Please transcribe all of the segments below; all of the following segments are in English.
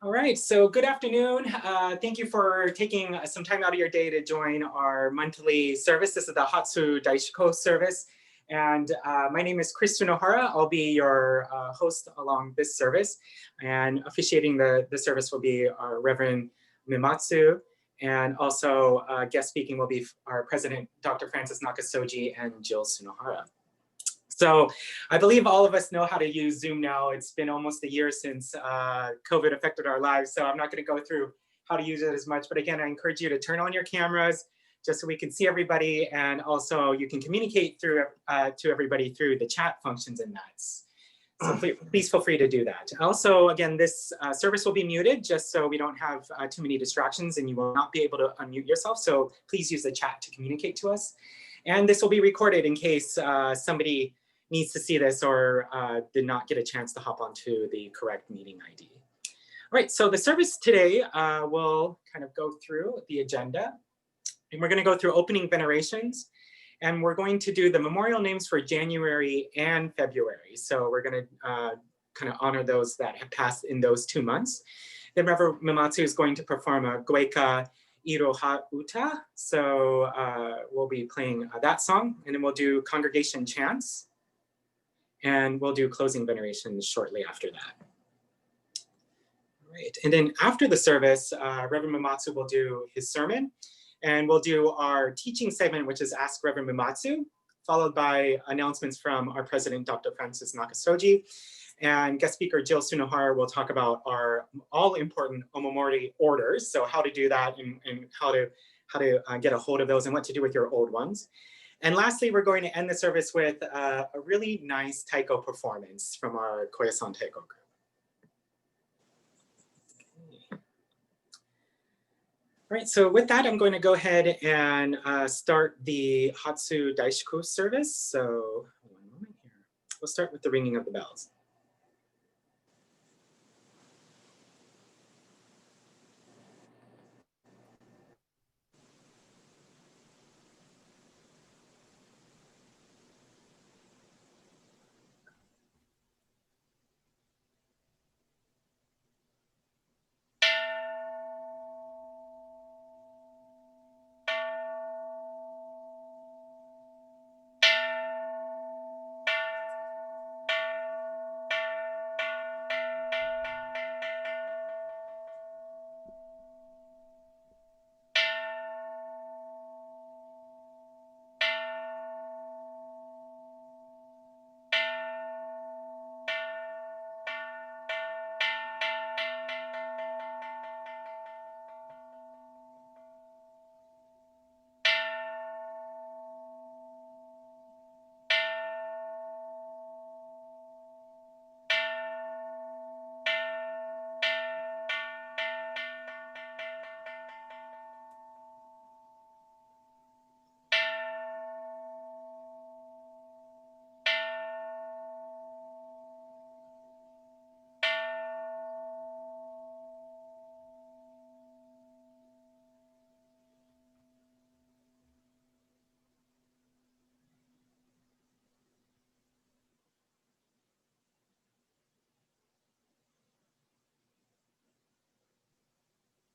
All right, so good afternoon. Thank you for taking some time out of your day to join our monthly service. This is the Hatsu Daishiku service. And my name is Chris Tsunohara. I'll be your host along this service. And officiating the service will be our Reverend Mimatsu. And also guest speaking will be our president, Dr. Francis Nakasoji and Jill Tsunohara. So I believe all of us know how to use Zoom now. It's been almost a year since COVID affected our lives, so I'm not going to go through how to use it as much. But again, I encourage you to turn on your cameras just so we can see everybody, and also you can communicate through to everybody through the chat functions in that. So please feel free to do that. Also, again, this service will be muted just so we don't have too many distractions and you will not be able to unmute yourself. So please use the chat to communicate to us. And this will be recorded in case somebody needs to see this or did not get a chance to hop onto the correct meeting ID. All right, so the service today will kind of go through the agenda. And we're going to go through opening venerations. And we're going to do the memorial names for January and February. So we're going to kind of honor those that have passed in those 2 months. Then Reverend Mimatsu is going to perform a Goeka Iroha Uta. So we'll be playing that song. And then we'll do congregation chants. And we'll do closing venerations shortly after that. All right. And then after the service, Reverend Mimatsu will do his sermon. And we'll do our teaching segment, which is Ask Reverend Mimatsu, followed by announcements from our president, Dr. Francis Nakasoji. And guest speaker Jill Tsunohara will talk about our all-important omamori orders, so how to do that and how to get a hold of those and what to do with your old ones. And lastly, we're going to end the service with a really nice taiko performance from our Koyasan taiko group. All right, so with that, I'm going to go ahead and start the Hatsu Daishiku service. So one moment here. We'll start with the ringing of the bells.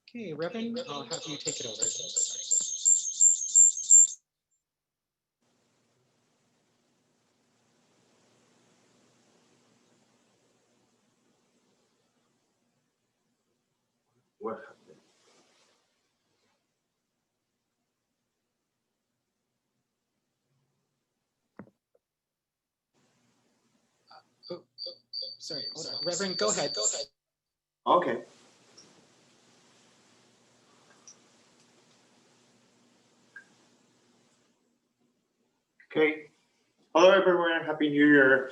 Okay, Reverend, I'll have you take it over. What happened? Sorry, hold on. Reverend, go ahead. Okay. Okay. Hello, everyone. Happy New Year.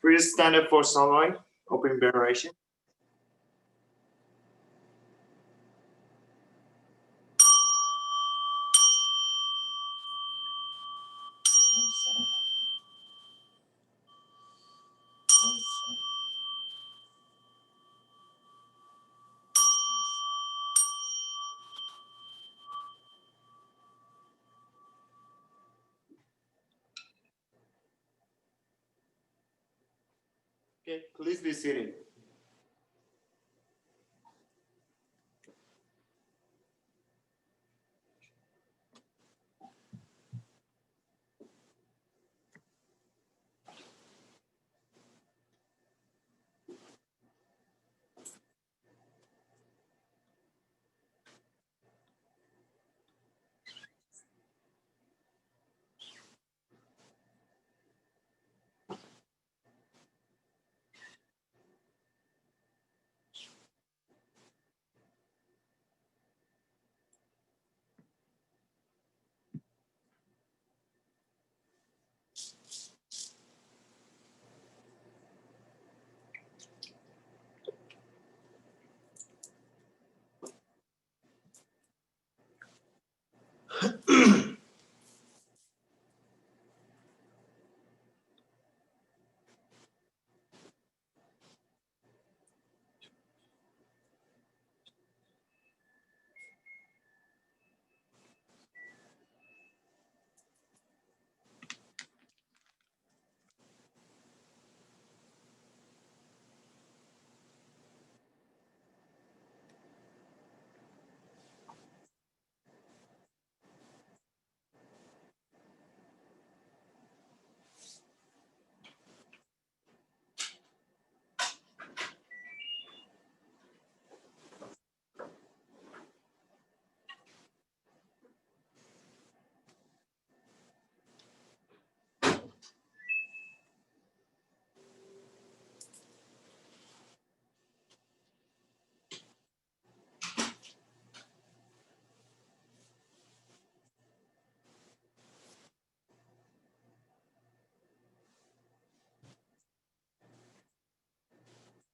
Please stand up for sunlight, open veneration. Okay, please be seated.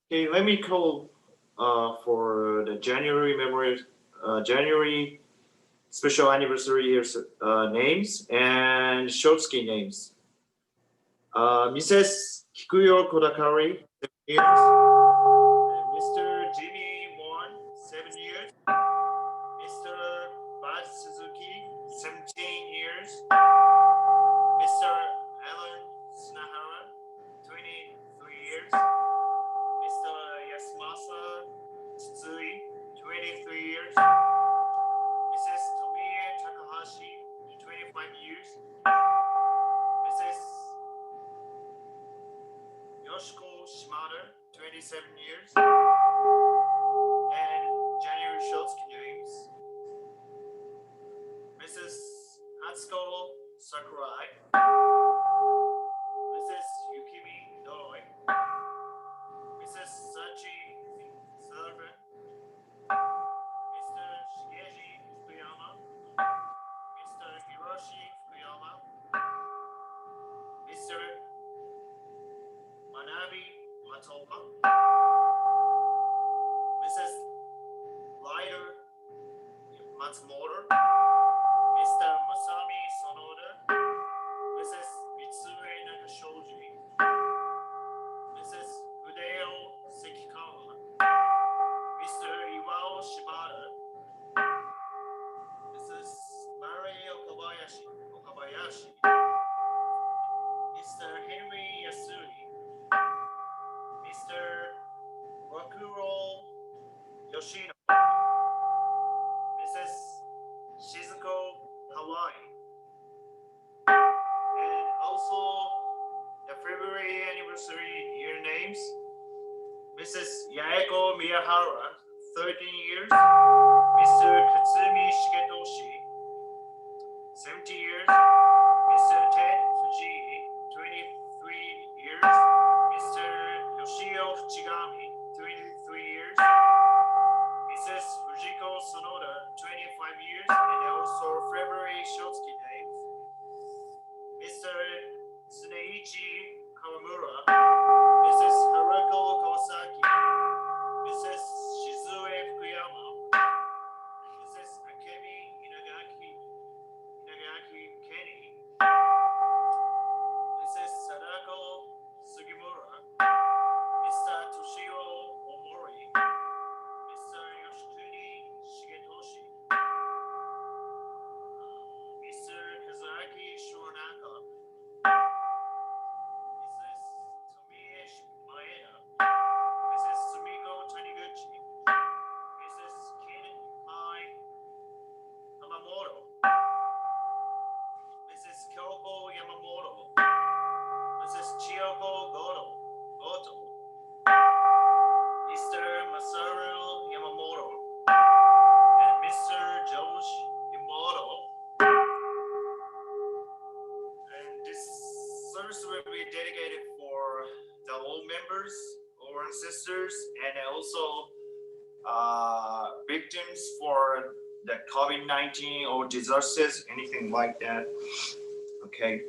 Okay, let me call for the January special anniversary years names and Shotsuki names. Mrs. Kikuyo Kodakari, 7 years. And Mr. Jimmy Won, 7 years. Mr. Bud Suzuki, 17 years. Mr. Alan Sunahara, 23 years. Mr. Yasumasa Tsui, 23 years. Mrs. Tomie Takahashi, 25 years. Mrs. Yoshiko Shimada, 27 years. And January Shotsuki names. Mrs. Hatsuko Sakurai. Mrs. Yukimi Doi. Mrs. Sachi Sullivan. Mr. Shigeji Fukuyama. Mr. Hiroshi Fukuyama. Mr. Manabi Matoka. Mrs. Lighter Matsumoto. Mr. Masami Sonoda. Mrs. Mitsue Nakashoji. Mrs. Hideo Sekikawa. Mr. Iwao Shibata. Mrs. Mari Okabayashi. Mr. Henry Yasui. Mr. Wakuro Yoshino. Mrs. Shizuko Hawaii. And also the February anniversary year names. Mrs. Yaeko Miyahara, 13 years. Mr. Katsumi Shigetoshi, 70 years. Mr. Ted Fuji, 23 years. Mr. Yoshio Chigami, 23 years. Mrs. Fujiko Sonoda, 25 years. And also February Shotsuki names. Mr. Tsuneichi Kawamura. Mrs. Haruko Kawasaki. Mrs. Shizue Fukuyama. Mrs. Akemi Inagaki Kenny. Mrs. Sadako Sugimura. Mr. Toshio Omori. Mr. Yoshikuni Shigetoshi. Mr. Kazuaki Shoranaka. Mrs. Tomie Maeda. Mrs. Sumiko Taniguchi. Mrs. Ken Mai Hamamoto. Mrs. Kyoko Yamamoto. Mrs. Chiyoko Goto. Mr. Masaru Yamamoto. And Mr. Josh Imoto. And this service will be dedicated for the old members or ancestors and also victims for the COVID-19 or disasters, anything like that. Okay.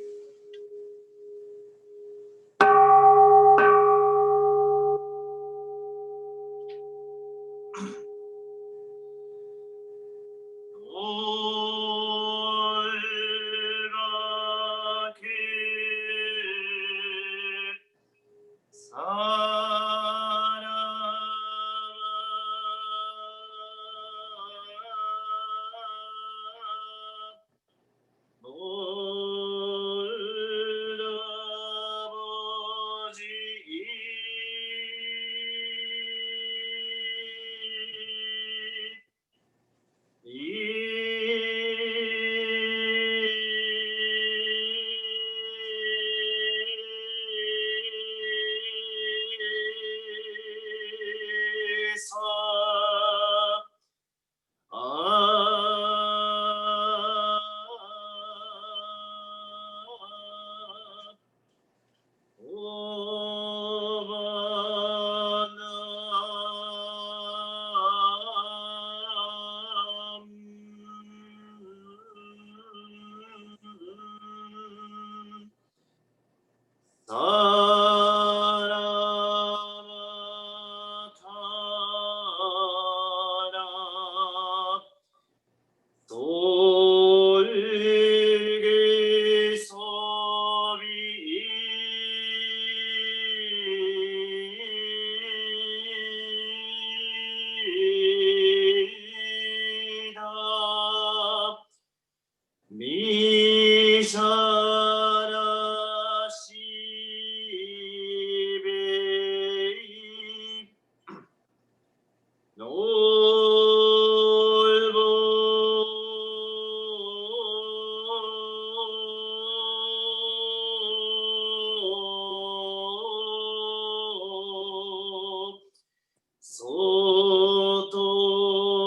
外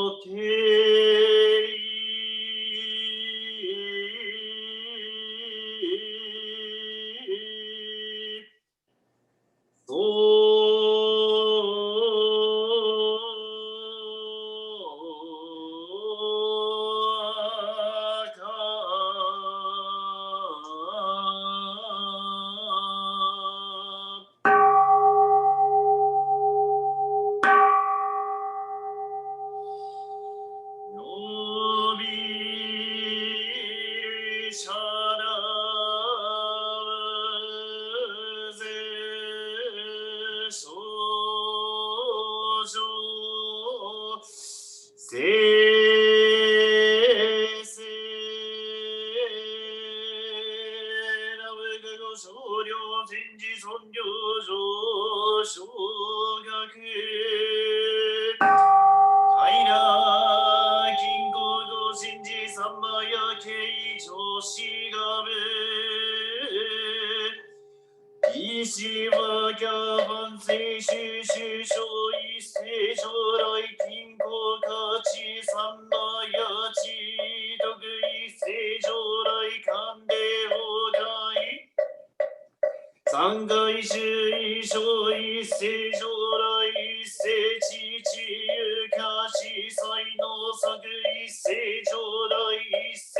手伸びるシャラウゼ少女せせラブグゴ少量戦時尊領上昇学快楽金庫同心寺三枚や慶女子がぶ石はキャバン聖主主将一世将来金庫価値三枚や地徳一世将来官で崩壊三回主一将一世将来一世父ゆかし才能作一世将来一世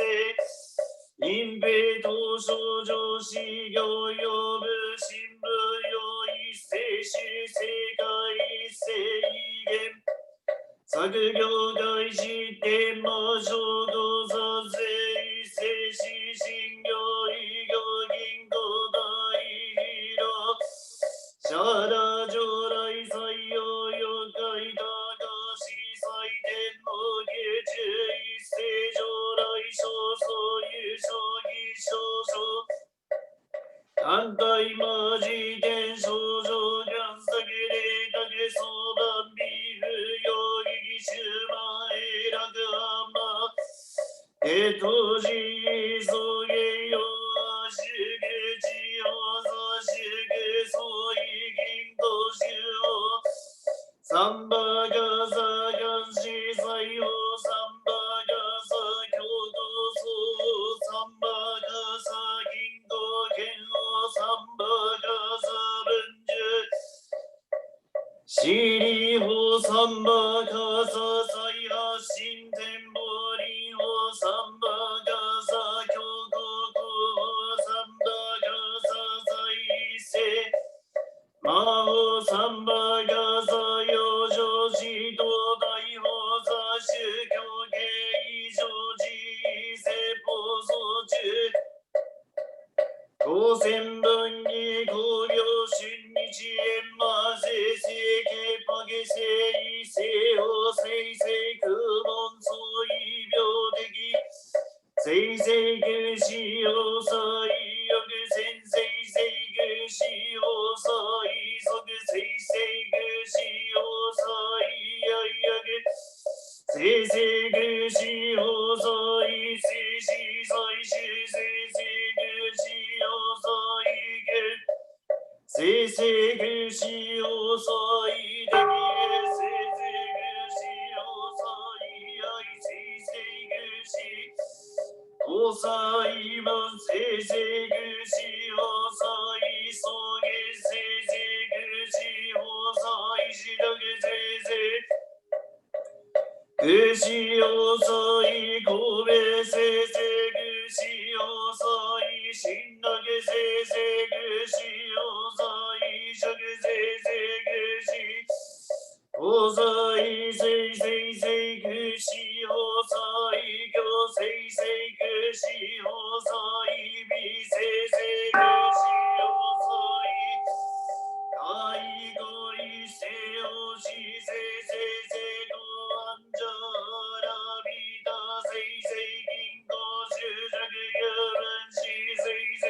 隠蔽東少女子業用部新部用一世主世界一世異言作業外事典魔女道座税一世死神業異業銀行大広シャラ上来採用妖怪だがし祭典の下中一世上来少々優勝義少々反対マジ伝少女贋作霊だけ相談ビーフ容疑集万永楽浜江戸寺送迎用足口放送主義総意銀行主をサンバガザガンシ裁縫サンバガザ京都総サンバガザ銀行剣王サンバガザ文殊シリホサンバガザ再発新展望林ホサンバガザ京都公サンバガザ再一世魔法サンバガザ養生寺東大法座宗教系異常寺説法総中高専分岐工業春日円魔税制系パゲ制異性法生成空門相異病的生成空使用作意欲先生成空使用作意即生成空使用作意やいやげ生成空使用作意生死最終生成空使用作意け生成空使用作意的生成空使用作意愛生成空使交際文生成空使用作意送迎生成空使用作意しだけ生成空使用作意神戸生成空使用作意新だけ生成空使用作意釈生成空使交際生成成空使用作意行生成空使用作意美生成空使用作意介護一世をし生成成と安者ラビダ生成銀行就職有分子生成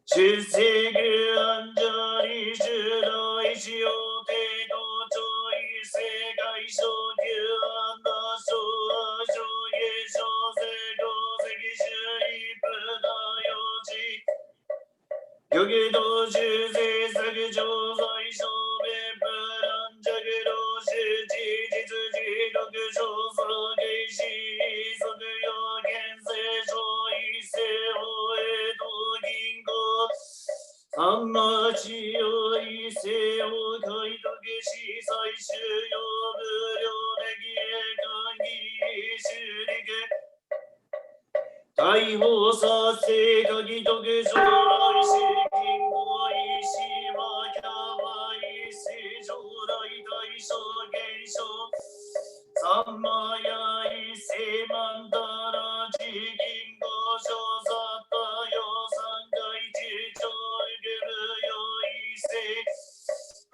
出世空安者理主大一応程度上位世界小級安打小和小下小生功績主義部大用地玉道中世作常在小名ブランジャ収容無料的会議修理逮捕させ鍵とけ将来し銀行医師はキャバイ正常来対象現象三万や一千万だら地銀行所ざった予算外地長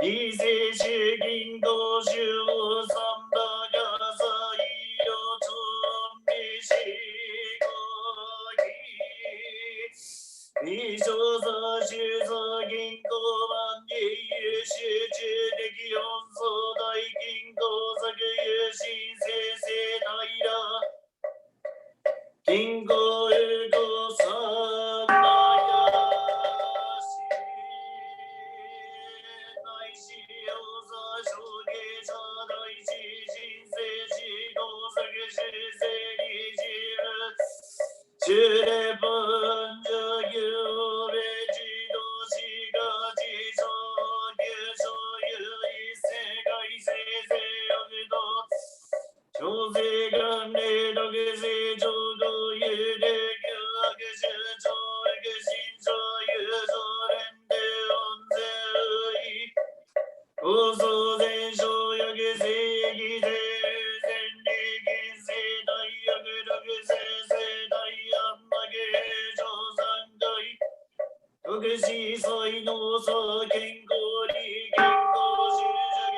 理性主銀行主三だが採用調味し非常さ主査銀行版に有集中的温層大銀行作有申請生平銀行有効三だやし内使用さ証券者大地申請事項作修正理事部中レポンジョ有名自動詞が自称入所有一世界生成欲と調整管理特性超高有力学習超育新超有所連で温泉意放送全省薬正義税前利金生大薬特性生大安馬芸調三回特殊才能差健康理健康修者芸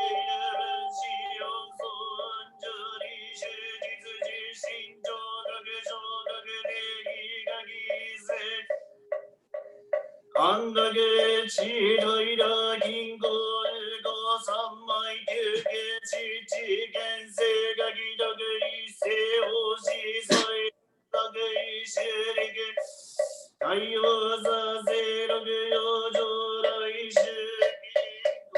分子温存助理手実実心聴覚聴覚定義が犠牲安楽地平銀行三枚休憩地県生が既読一世法師再作一修理対応させ六曜上来週銀行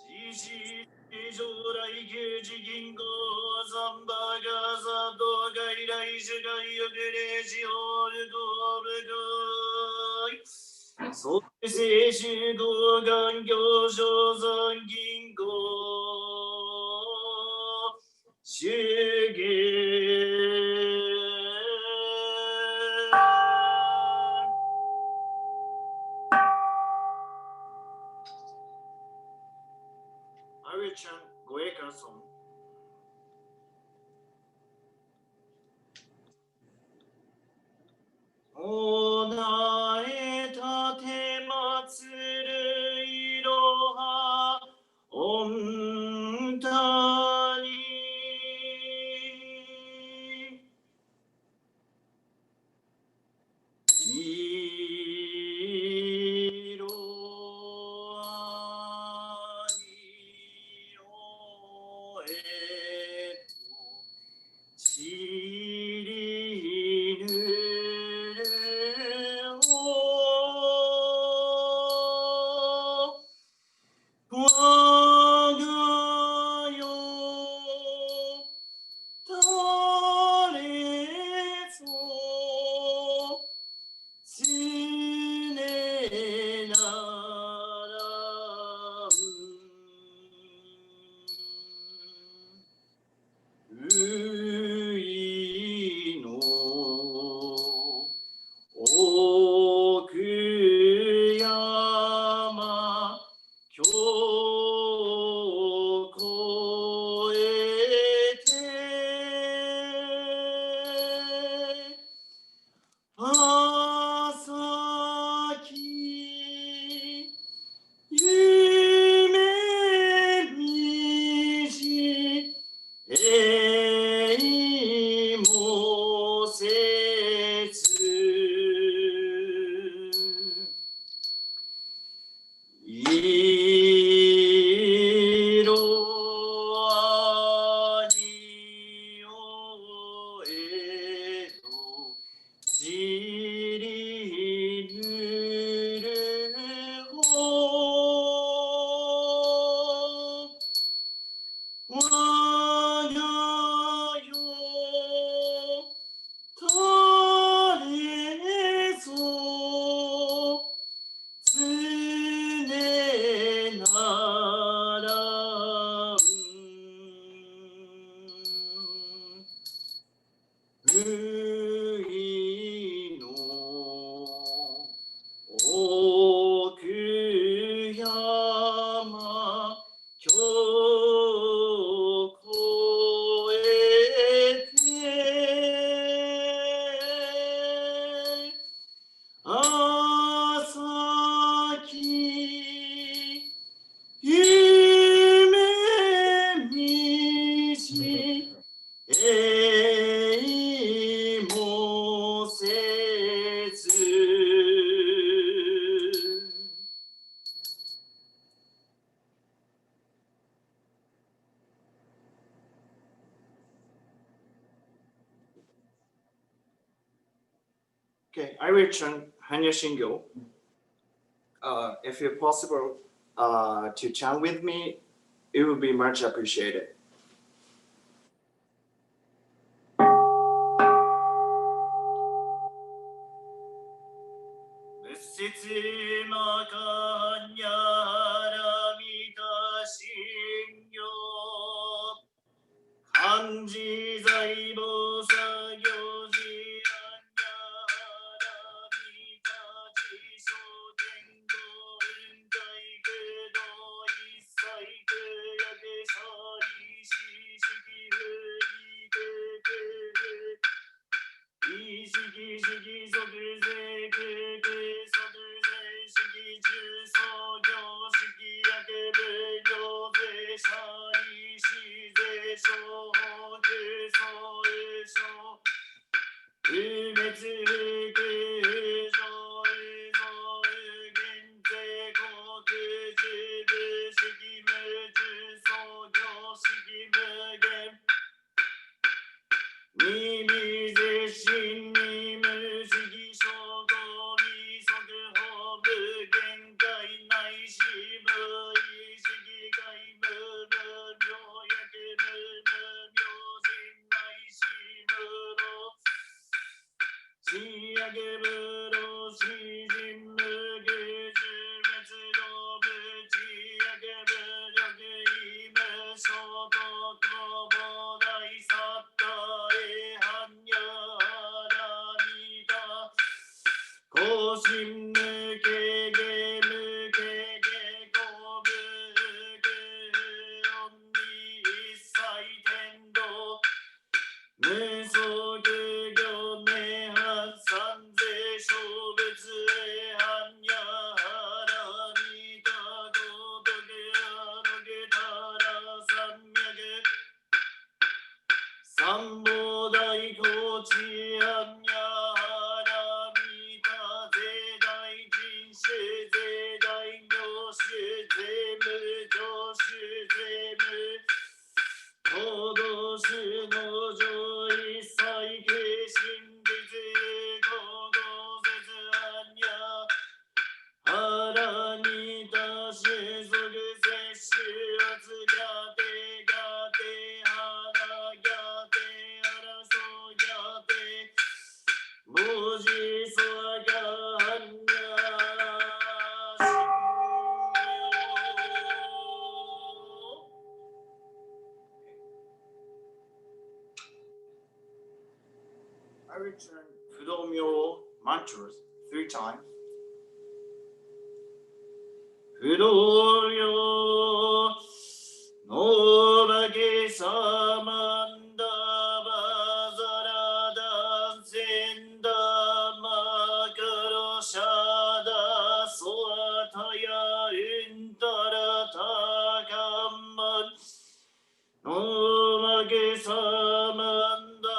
実施将来旧地銀行三バガサと外来種外翼霊視オルゴル会創生集合環境所産銀行主義I will chant Goeka song. おなえたてまつるいろはおんたにいろはにおえ I will chant Hanya Shingo. If it's possible to chant with me, it would be much appreciated. I will chant Fudomyo mantras 3 times. Fudomyo no bage samanda bazara senda makaro shada swataya intara takamman no bage samanda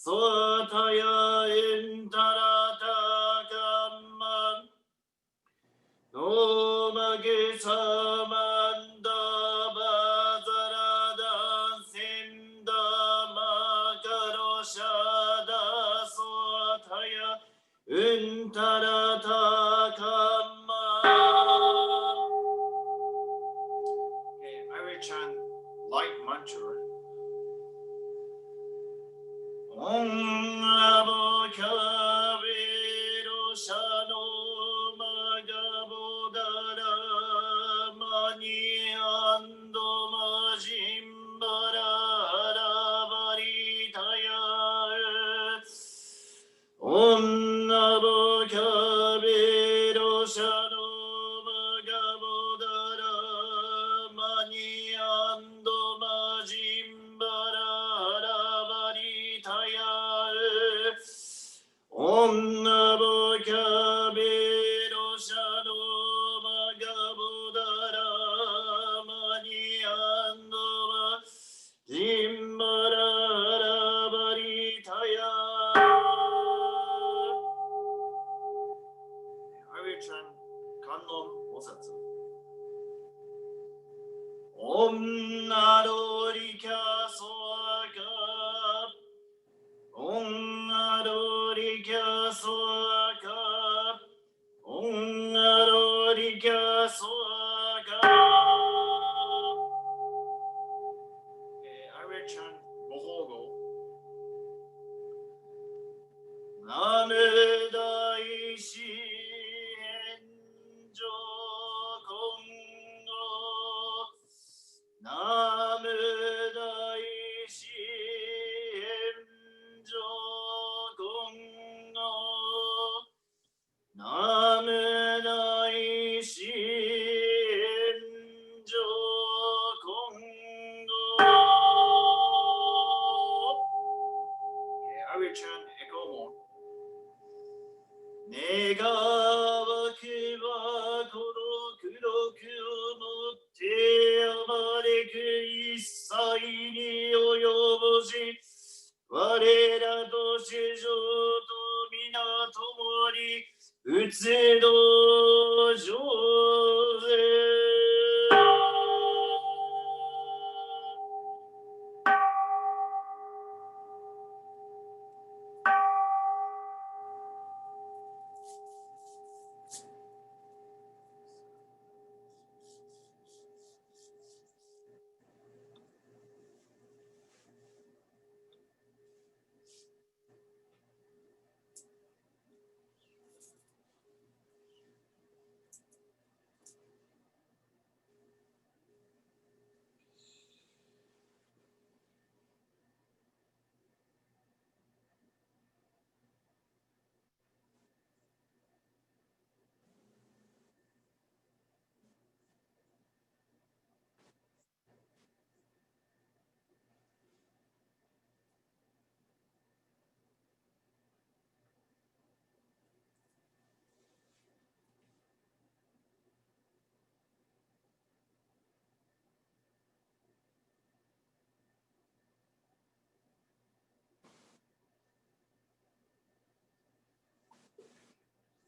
Sotaya intarata kamman no mage samanda bazarada sinda makaro shada sotaya intarata kamman. Okay, I will chant light mantra. Om Namo Kaviru Shano Magabodara Mani Ando Majimbara Varitaya Om Namo Kaviru Shano Magabodara Mani Ando Majimbara Varitaya ご保護。ナム大師返上今後。ナム大師返上今後。ナム大師返上今後。I will chant echo more. 願わくはこの苦毒をもってあまねく一切に及ぼし、我らと世上と皆共に仏道上へ。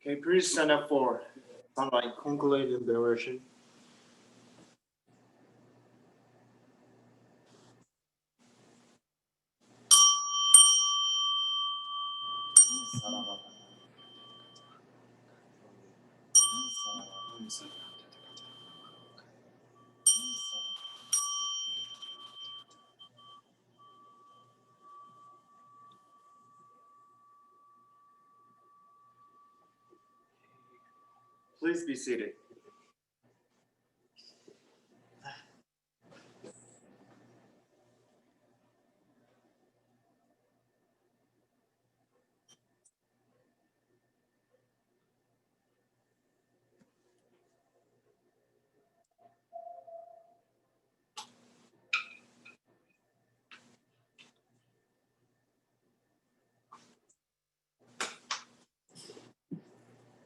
Okay, please stand up for sunlight concluded liberation. Please be seated.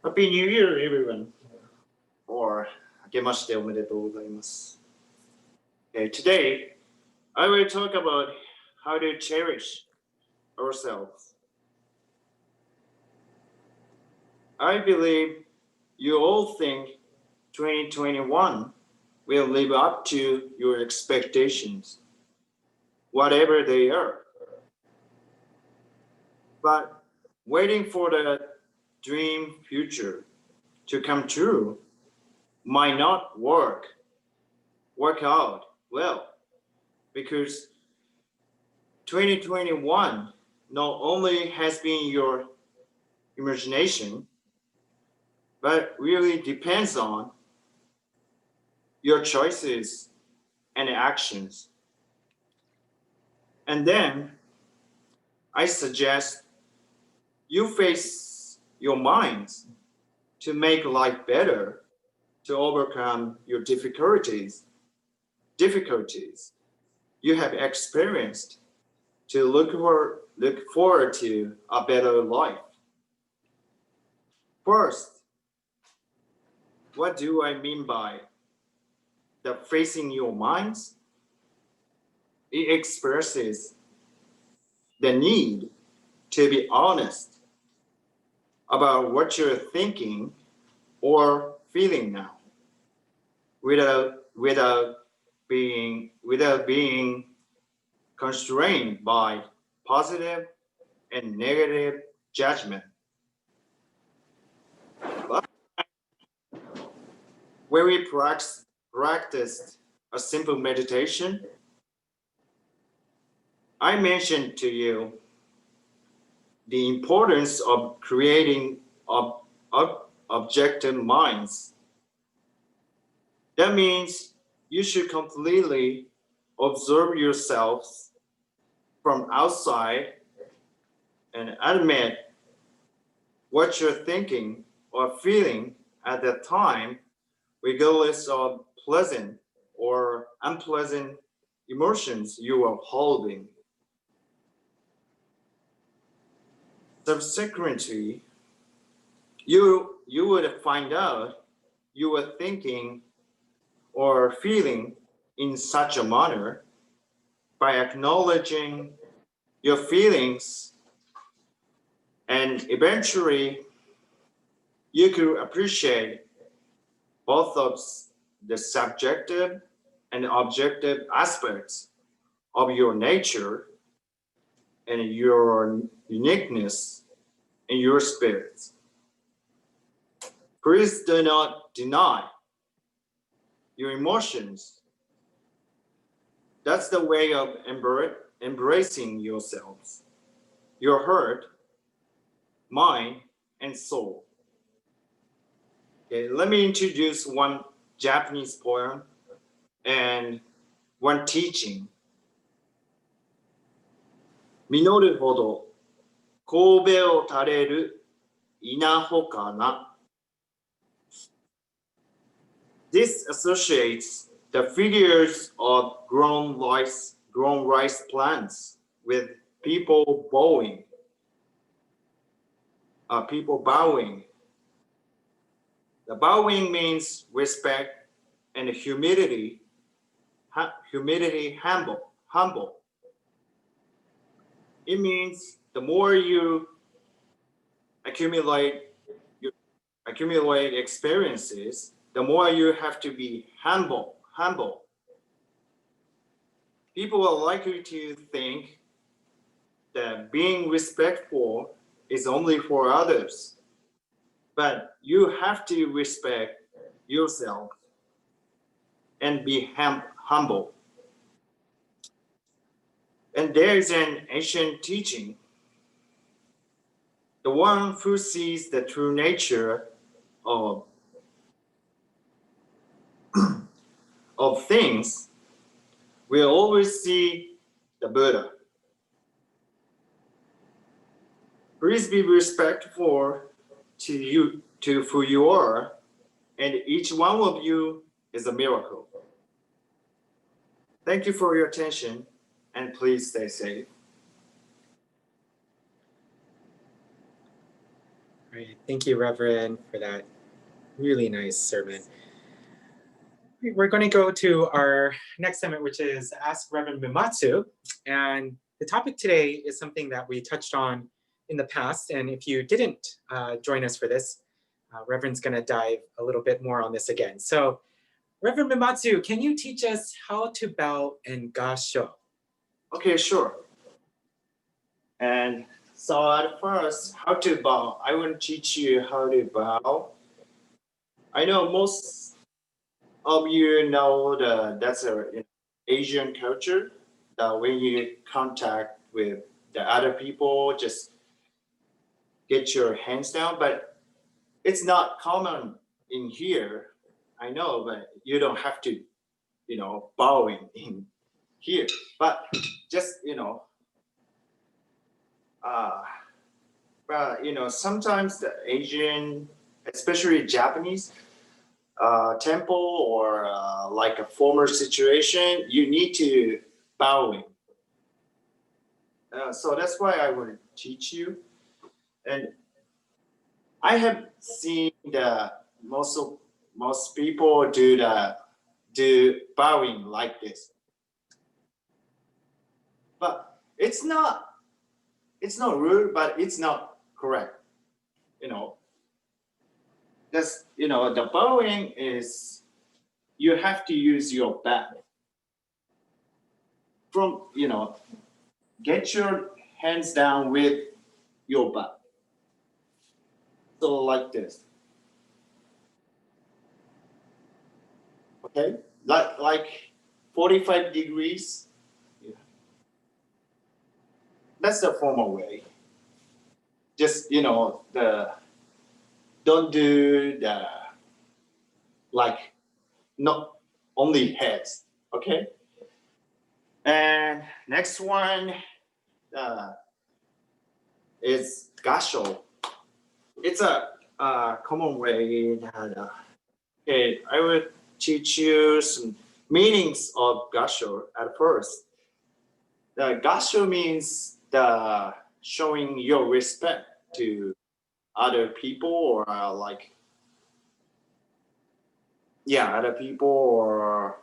Happy New Year, everyone. Or, 明けましておめでとうございます。Okay, today, I will talk about how to cherish ourselves. I believe you all think 2021 will live up to your expectations, whatever they are. But waiting for the dream future to come true might not work out well, because 2021 not only has been your imagination, but really depends on your choices and actions. And then I suggest you face your minds to make life better, to overcome your difficulties you have experienced, to look forward to a better life. First, what do I mean by the facing your minds? It expresses the need to be honest about what you're thinking or feeling now, without being constrained by positive and negative judgment. But when we practiced a simple meditation, I mentioned to you the importance of creating objective minds. That means you should completely observe yourselves from outside and admit what you're thinking or feeling at that time, regardless of pleasant or unpleasant emotions you are holding. Subsequently, you would find out you were thinking or feeling in such a manner by acknowledging your feelings, and eventually you could appreciate both of the subjective and objective aspects of your nature and your uniqueness and your spirits. Please do not deny your emotions. That's the way of embracing yourselves, your heart, mind, and soul. Okay, let me introduce one Japanese poem and one teaching. 実るほど神戸を垂れる稲穂かな. This associates the figures of grown rice plants with people bowing. People bowing. The bowing means respect and humility. Humble. It means the more you accumulate experiences, the more you have to be humble. People are likely to think that being respectful is only for others, but you have to respect yourself and be humble. And there is an ancient teaching. The one who sees the true nature of things will always see the Buddha. Please be respectful to who you are, and each one of you is a miracle. Thank you for your attention, and please stay safe. Great. Thank you, Reverend, for that really nice sermon. We're going to go to our next segment, which is Ask Reverend Mimatsu. And the topic today is something that we touched on in the past. And if you didn't join us for this, Reverend's going to dive a little bit more on this again. So, Reverend Mimatsu, can you teach us how to bow in Gasho? Okay, sure. And so at first, how to bow. I will teach you how to bow. I know most of you know that's an Asian culture, that when you contact with the other people, just get your hands down, but it's not common in here. I know, but you don't have to, bowing in here, but just, but sometimes the Asian, especially Japanese, temple or like a former situation, you need to bowing. So that's why I want to teach you. And I have seen that most people do bowing like this, but it's not rude, but it's not correct. That's the bowing is you have to use your back from get your hands down with your back. So like this. Okay, like 45 degrees. Yeah. That's the formal way. Just, you know, don't do the, like, not only heads, okay? And next one is gasho. It's a common way that, okay, I would teach you some meanings of gasho at first. The gasho means the showing your respect to other people or other people or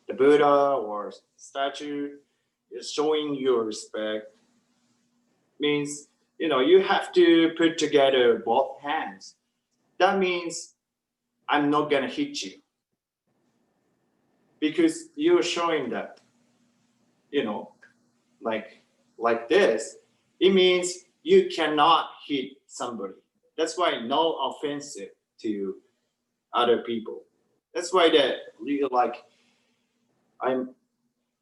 the Buddha or statue. Is showing your respect means, you know, you have to put together both hands. That means I'm not gonna hit you because you're showing that, you know, like this. It means you cannot hit somebody. That's why no offensive to other people. That's why that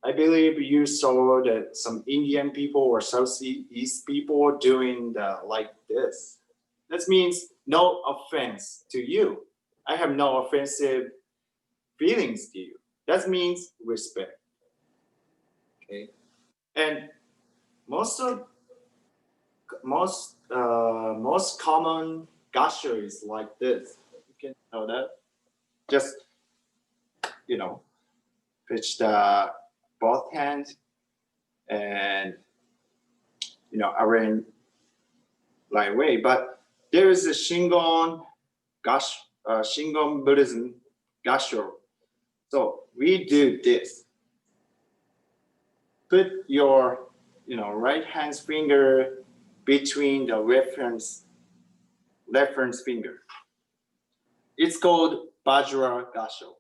I believe you saw that some Indian people or Southeast people doing like this. That means no offense to you. I have no offensive feelings to you. That means respect. Okay, and most common gasho is like this. You can know that. Just, you know, pitch the both hands and, you know, arrange like way. But there is a Shingon Buddhism gasho. So we do this. Put your, you know, right hand finger between the reference finger. It's called Vajra gasho.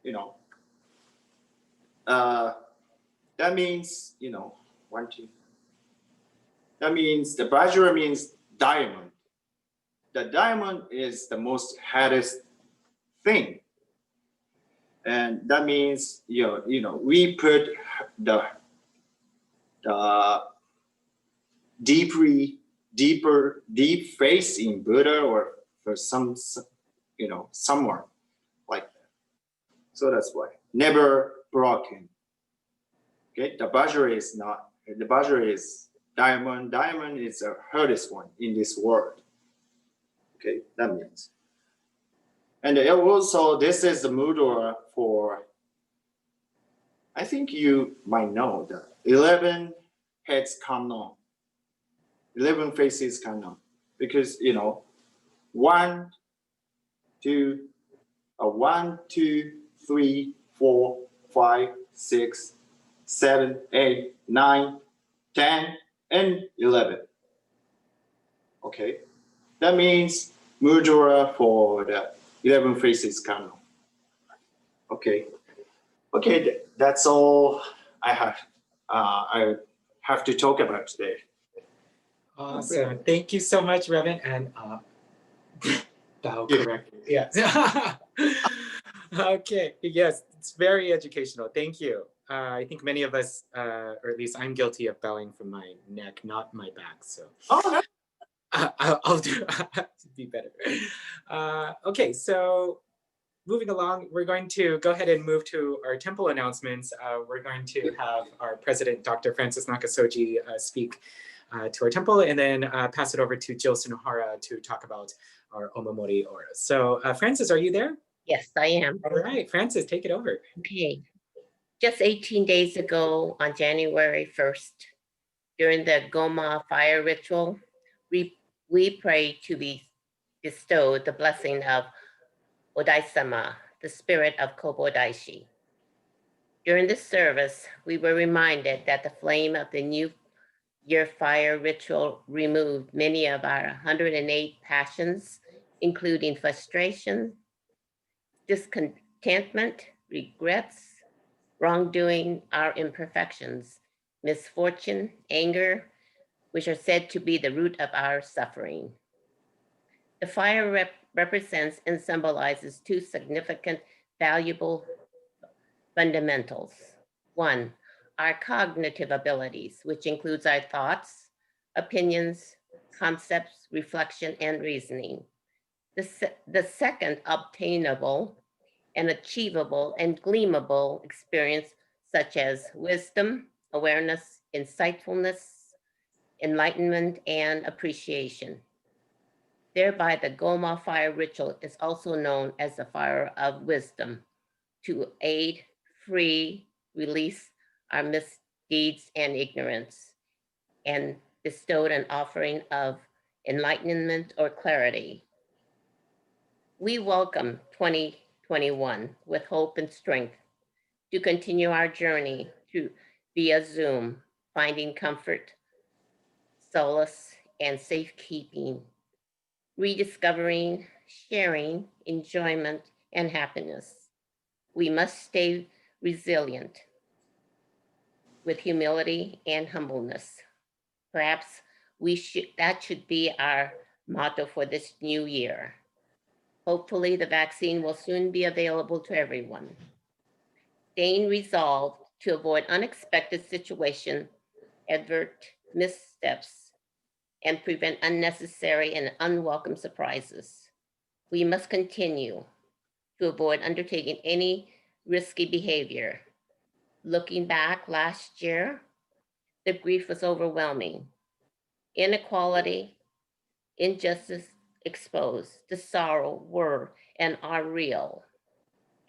You know, that means, you know, 1, 2. That means the Vajra means diamond. The diamond is the most hardest thing. And that means, you know, we put the deep face in Buddha or for some, you know, somewhere like that. So that's why. Never broken. Okay, the Vajra is not, the Vajra is diamond. Diamond is the hardest one in this world. Okay, that means. And also, this is the mudra for, I think you might know that 11 heads kannon, 11 faces kannon, because, you know, 1, 2, 3, 4, 5, 6, 7, 8, 9, 10, and 11. Okay, that means mudra for the 11 faces kannon. Okay, that's all I have to talk about today. Awesome. Thank you so much, Revan. And bow correctly. Yes. Okay. Yes, it's very educational. Thank you. I think many of us, or at least I'm guilty of bowing from my neck, not my back. So I'll do to be better. Okay, so moving along, we're going to go ahead and move to our temple announcements. We're going to have our president, Dr. Francis Nakasoji, speak to our temple, and then pass it over to Jill Sunohara to talk about our Omamori auras. So Francis, are you there? Yes, I am. All right, Francis, take it over. Okay. Just 18 days ago, on January 1st, during the Goma fire ritual, we prayed to be bestowed the blessing of Odai-sama, the spirit of Kobo Daishi. During this service, we were reminded that the flame of the New Year fire ritual removed many of our 108 passions, including frustration, discontentment, regrets, wrongdoing, our imperfections, misfortune, anger, which are said to be the root of our suffering. The fire represents and symbolizes two significant, valuable fundamentals. One, our cognitive abilities, which includes our thoughts, opinions, concepts, reflection, and reasoning. The second, obtainable and achievable and gleamable experience, such as wisdom, awareness, insightfulness, enlightenment, and appreciation. Thereby, the Goma fire ritual is also known as the fire of wisdom, to aid, free, release our misdeeds and ignorance, and bestowed an offering of enlightenment or clarity. We welcome 2021 with hope and strength to continue our journey to via Zoom, finding comfort, solace, and safekeeping, rediscovering, sharing, enjoyment, and happiness. We must stay resilient with humility and humbleness. Perhaps that should be our motto for this new year. Hopefully, the vaccine will soon be available to everyone. Staying resolved to avoid unexpected situations, avert missteps, and prevent unnecessary and unwelcome surprises. We must continue to avoid undertaking any risky behavior. Looking back last year, the grief was overwhelming. Inequality, injustice exposed, the sorrow were and are real.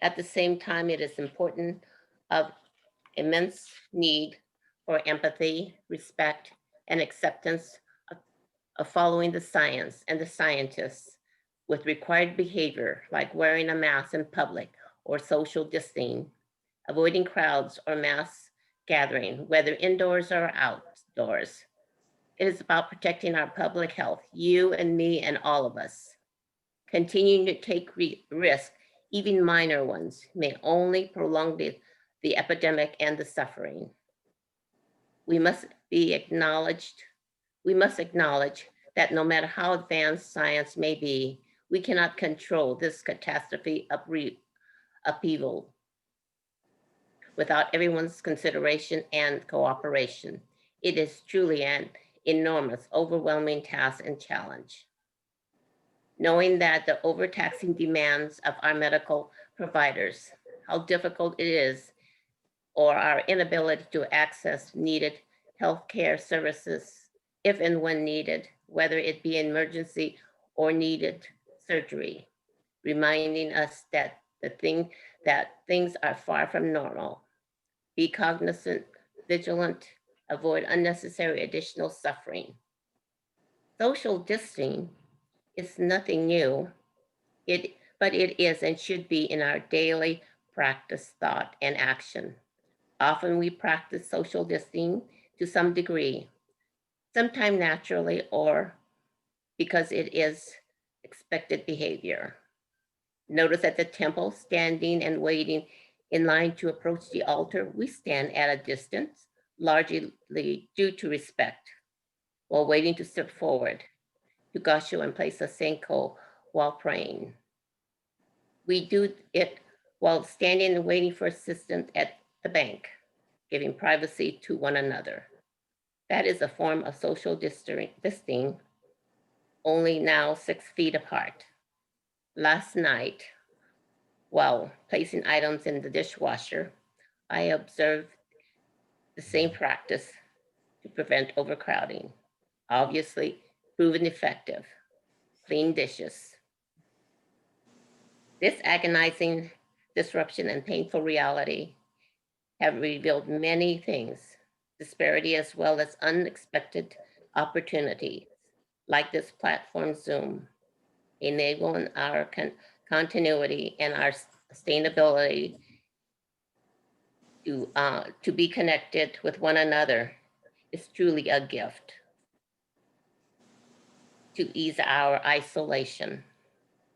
At the same time, it is important of immense need for empathy, respect, and acceptance of following the science and the scientists with required behavior like wearing a mask in public or social distancing, avoiding crowds or mass gathering, whether indoors or outdoors. It is about protecting our public health, you and me and all of us. Continuing to take risks, even minor ones, may only prolong the epidemic and the suffering. We must acknowledge that no matter how advanced science may be, we cannot control this catastrophe upheaval without everyone's consideration and cooperation. It is truly an enormous, overwhelming task and challenge. Knowing that the overtaxing demands of our medical providers, how difficult it is, or our inability to access needed healthcare services if and when needed, whether it be emergency or needed surgery, reminding us that things are far from normal. Be cognizant, vigilant, avoid unnecessary additional suffering. Social distancing is nothing new, but it is and should be in our daily practice, thought, and action. Often we practice social distancing to some degree, sometimes naturally or because it is expected behavior. Notice at the temple, standing and waiting in line to approach the altar, we stand at a distance, largely due to respect, while waiting to step forward to Gasho and place a senko while praying. We do it while standing and waiting for assistance at the bank, giving privacy to one another. That is a form of social distancing, only now 6 feet apart. Last night, while placing items in the dishwasher, I observed the same practice to prevent overcrowding. Obviously, proven effective. Clean dishes. This agonizing disruption and painful reality have revealed many things, disparity as well as unexpected opportunities, like this platform Zoom, enabling our continuity and our sustainability to be connected with one another is truly a gift to ease our isolation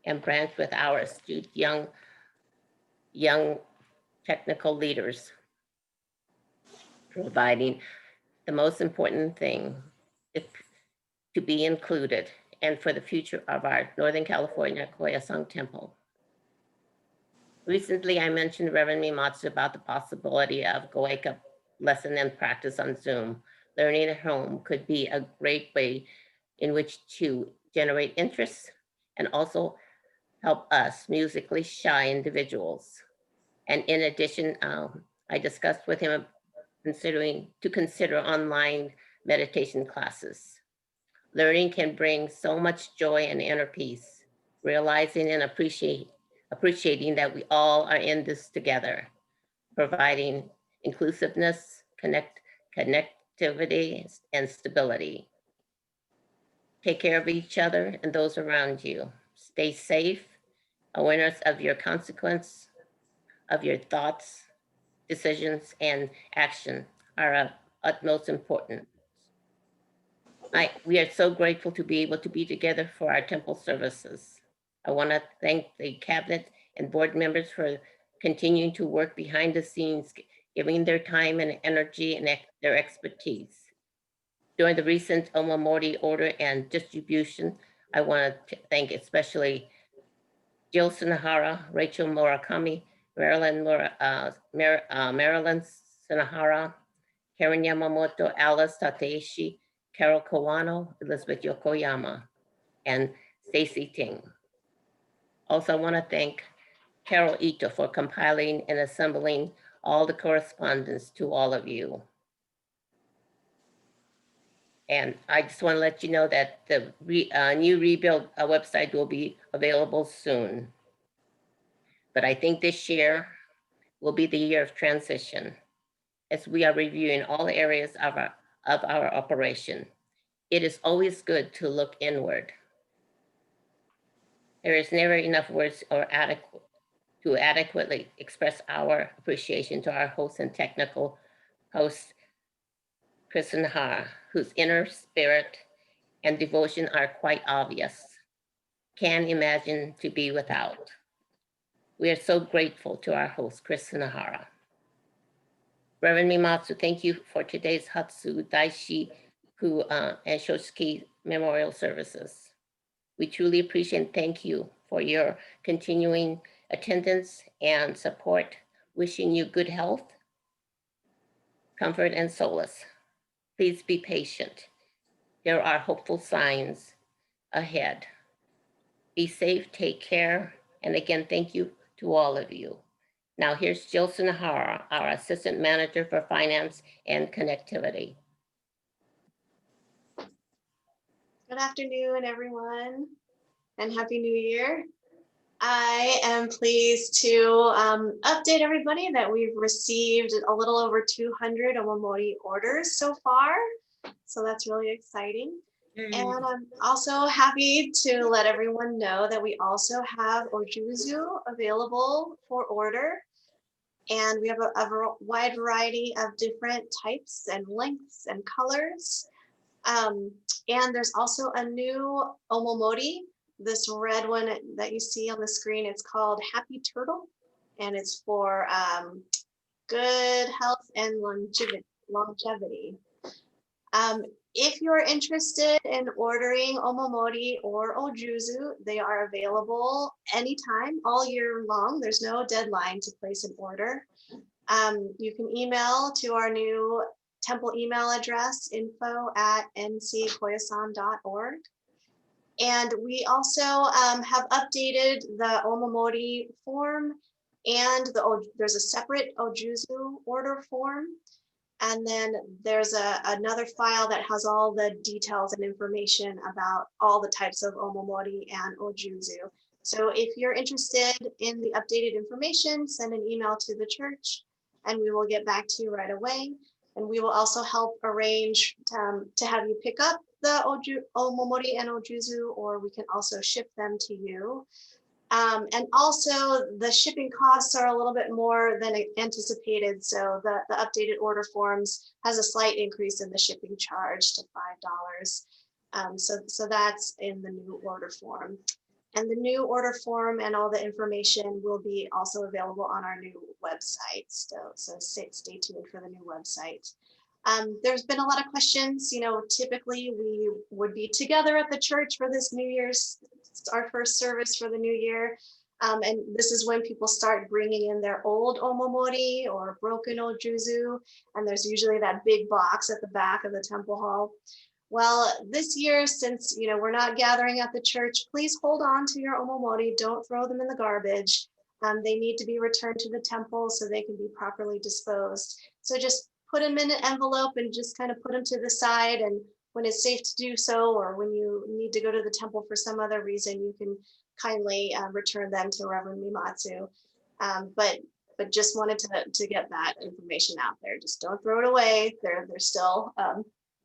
and branch with our astute young technical leaders, providing the most important thing is to be included and for the future of our Northern California Koyasan Temple. Recently, I mentioned Reverend Mimatsu about the possibility of Goeka lesson and practice on Zoom. Learning at home could be a great way in which to generate interest and also help us musically shy individuals. And in addition, I discussed with him consider online meditation classes. Learning can bring so much joy and inner peace, realizing and appreciating that we all are in this together, providing inclusiveness, connectivity, and stability. Take care of each other and those around you. Stay safe, awareness of your consequence, of your thoughts, decisions, and action are of utmost importance. We are so grateful to be able to be together for our temple services. I want to thank the cabinet and board members for continuing to work behind the scenes, giving their time and energy and their expertise. During the recent Omamori order and distribution, I want to thank especially Jill Sunahara, Rachel Murakami, Marilyn Sunahara, Karen Yamamoto, Alice Tateishi, Carol Kawano, Elizabeth Yokoyama, and Stacy Ting. Also, I want to thank Carol Ito for compiling and assembling all the correspondence to all of you. And I just want to let you know that the new rebuild website will be available soon. But I think this year will be the year of transition as we are reviewing all areas of our operation. It is always good to look inward. There is never enough words to adequately express our appreciation to our host and technical host, Chris and Har, whose inner spirit and devotion are quite obvious. Can't imagine to be without. We are so grateful to our host, Chris Nahara. Reverend Mimatsu, thank you for today's Hatsu, Daishiku, and Shoshiki memorial services. We truly appreciate and thank you for your continuing attendance and support. Wishing you good health, comfort, and solace. Please be patient. There are hopeful signs ahead. Be safe, take care, and again, thank you to all of you. Now here's Jill Sunahara, our Assistant Manager for Finance and Connectivity. Good afternoon, everyone, and Happy New Year. I am pleased to update everybody that we've received a little over 200 Omamori orders so far. So that's really exciting. And I'm also happy to let everyone know that we also have ojuzu available for order. And we have a wide variety of different types and lengths and colors. And there's also a new omomori, this red one that you see on the screen. It's called Happy Turtle, and it's for good health and longevity. If you're interested in ordering omomori or ojuzu, they are available anytime, all year long. There's no deadline to place an order. You can email to our new temple email address, info@nckoyasan.org. And we also have updated the omomori form, and there's a separate ojuzu order form. And then there's another file that has all the details and information about all the types of omomori and ojuzu. So if you're interested in the updated information, send an email to the church and we will get back to you right away. And we will also help arrange to have you pick up the omomori and ojuzu, or we can also ship them to you. And also the shipping costs are a little bit more than anticipated. So the updated order forms has a slight increase in the shipping charge to $5. So that's in the new order form. And the new order form and all the information will be also available on our new website. So stay tuned for the new website. There's been a lot of questions. You know, typically we would be together at the church for this New Year's, our first service for the new year. And this is when people start bringing in their old omomori or broken ojuzu. And there's usually that big box at the back of the temple hall. Well, this year, since we're not gathering at the church, please hold on to your omomori. Don't throw them in the garbage. They need to be returned to the temple so they can be properly disposed. So just put them in an envelope and just kind of put them to the side. And when it's safe to do so, or when you need to go to the temple for some other reason, you can kindly return them to Reverend Mimatsu. But just wanted to get that information out there. Just don't throw it away. They're still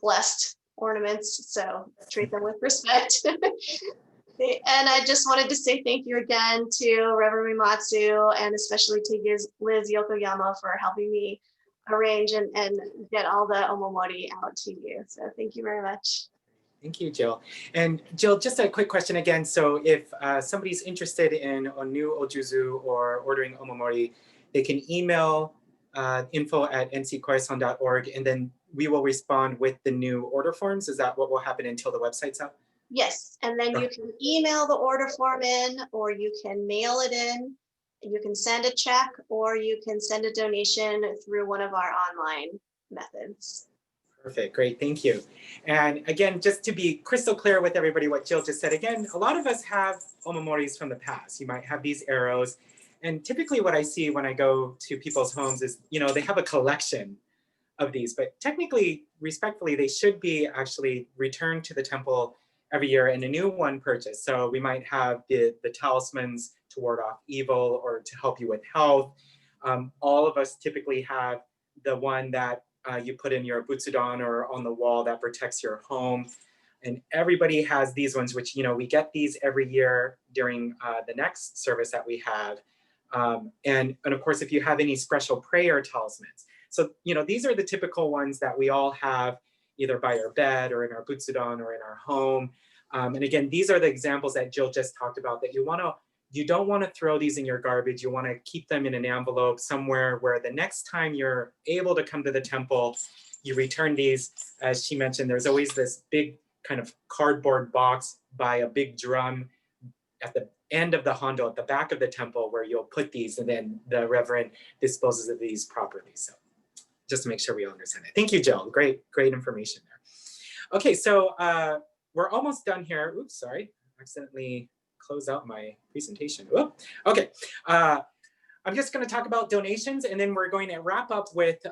blessed ornaments, so treat them with respect. And I just wanted to say thank you again to Reverend Mimatsu, and especially to Liz Yokoyama for helping me arrange and get all the omomori out to you. So thank you very much. Thank you, Jill. And Jill, just a quick question again. So if somebody's interested in a new ojuzu or ordering omomori, they can email info@nckoyasan.org, and then we will respond with the new order forms. Is that what will happen until the website's up? Yes, and then you can email the order form in, or you can mail it in. You can send a check, or you can send a donation through one of our online methods. Perfect, great, thank you. And again, just to be crystal clear with everybody what Jill just said, again, a lot of us have omomoris from the past. You might have these arrows. And typically what I see when I go to people's homes is, they have a collection of these, but technically, respectfully, they should be actually returned to the temple every year and a new one purchased. So we might have the talismans to ward off evil or to help you with health. All of us typically have the one that you put in your butsudan or on the wall that protects your home. And everybody has these ones, which, we get these every year during the next service that we have. And of course, if you have any special prayer talismans. So, these are the typical ones that we all have either by our bed or in our butsudan or in our home. And again, these are the examples that Jill just talked about, that you don't want to throw these in your garbage. You want to keep them in an envelope somewhere where the next time you're able to come to the temple, you return these. As she mentioned, there's always this big kind of cardboard box by a big drum at the end of the hondo at the back of the temple where you'll put these, and then the Reverend disposes of these properly. So just to make sure we all understand it. Thank you, Jill. Great information there. Okay, so we're almost done here. Oops, sorry, accidentally close out my presentation. Whoop. Okay, I'm just going to talk about donations, and then we're going to wrap up with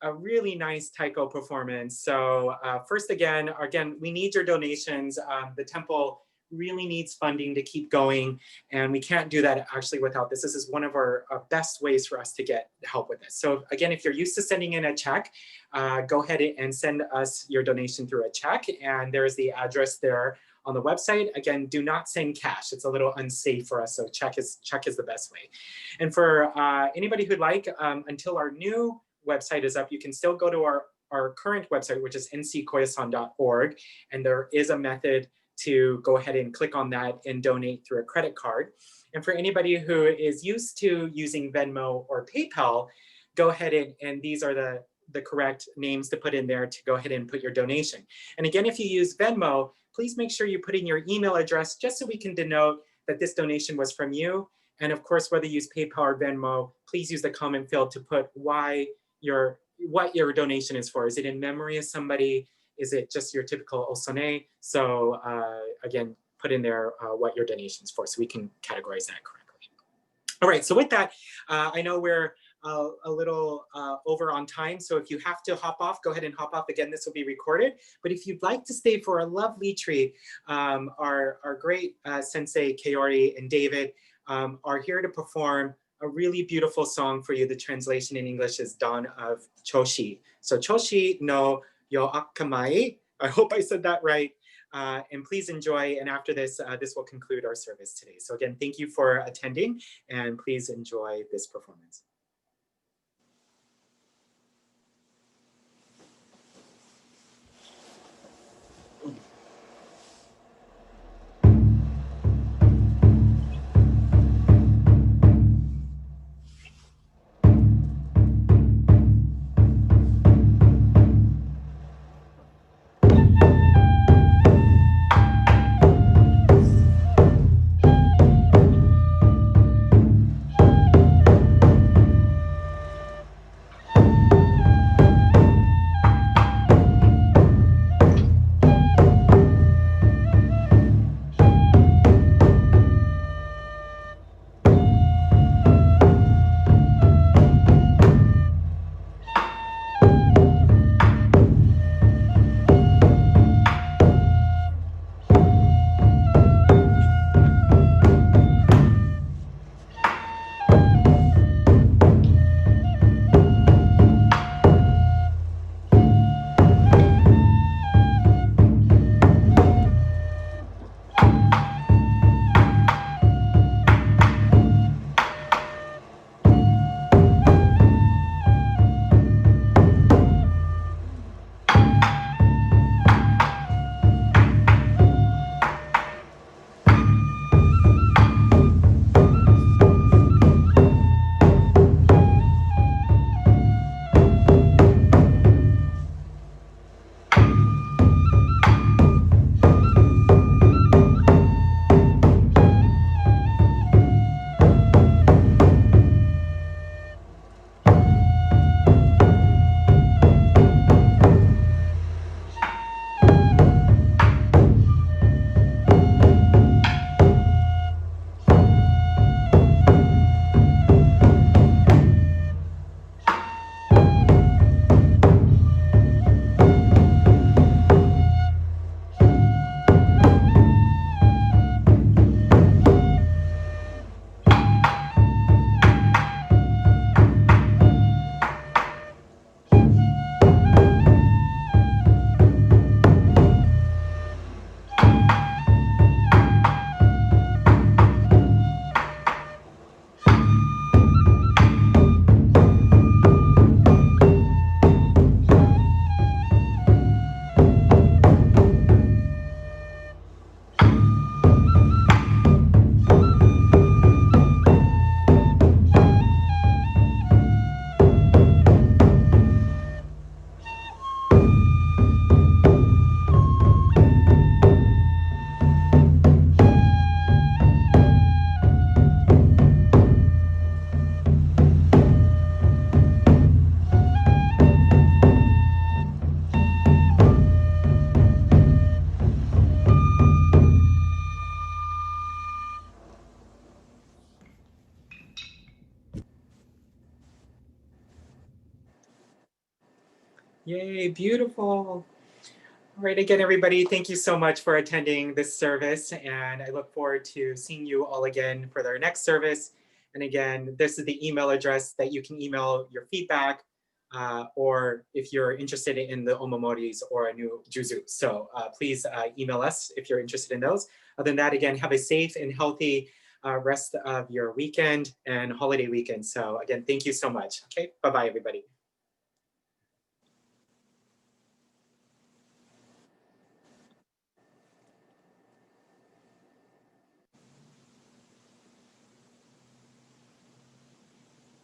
a really nice taiko performance. So first, again, we need your donations. The temple really needs funding to keep going, and we can't do that actually without this. This is one of our best ways for us to get help with this. So again, if you're used to sending in a check, go ahead and send us your donation through a check, and there's the address there on the website. Again, do not send cash. It's a little unsafe for us, so check is the best way. And for anybody who'd like, until our new website is up, you can still go to our current website, which is nckoyasan.org, and there is a method to go ahead and click on that and donate through a credit card. And for anybody who is used to using Venmo or PayPal, go ahead and these are the correct names to put in there to go ahead and put your donation. And again, if you use Venmo, please make sure you put in your email address just so we can denote that this donation was from you. And of course, whether you use PayPal or Venmo, please use the comment field to put what your donation is for. Is it in memory of somebody? Is it just your typical osone? So again, put in there what your donation's for so we can categorize that correctly. All right, so with that, I know we're a little over on time. So if you have to hop off, go ahead and hop off. Again, this will be recorded. But if you'd like to stay for a lovely treat, our great sensei, Kaori and David, are here to perform a really beautiful song for you. The translation in English is Dawn of Choshi. So Choshi no Yo Akamai. I hope I said that right. And please enjoy. And after this, this will conclude our service today. So again, thank you for attending, and please enjoy this performance. Yay, beautiful. All right, again, everybody, thank you so much for attending this service. And I look forward to seeing you all again for our next service. And again, this is the email address that you can email your feedback or if you're interested in the omomoris or a new juzu. So please email us if you're interested in those. Other than that, again, have a safe and healthy rest of your weekend and holiday weekend. So again, thank you so much. Okay, bye-bye, everybody.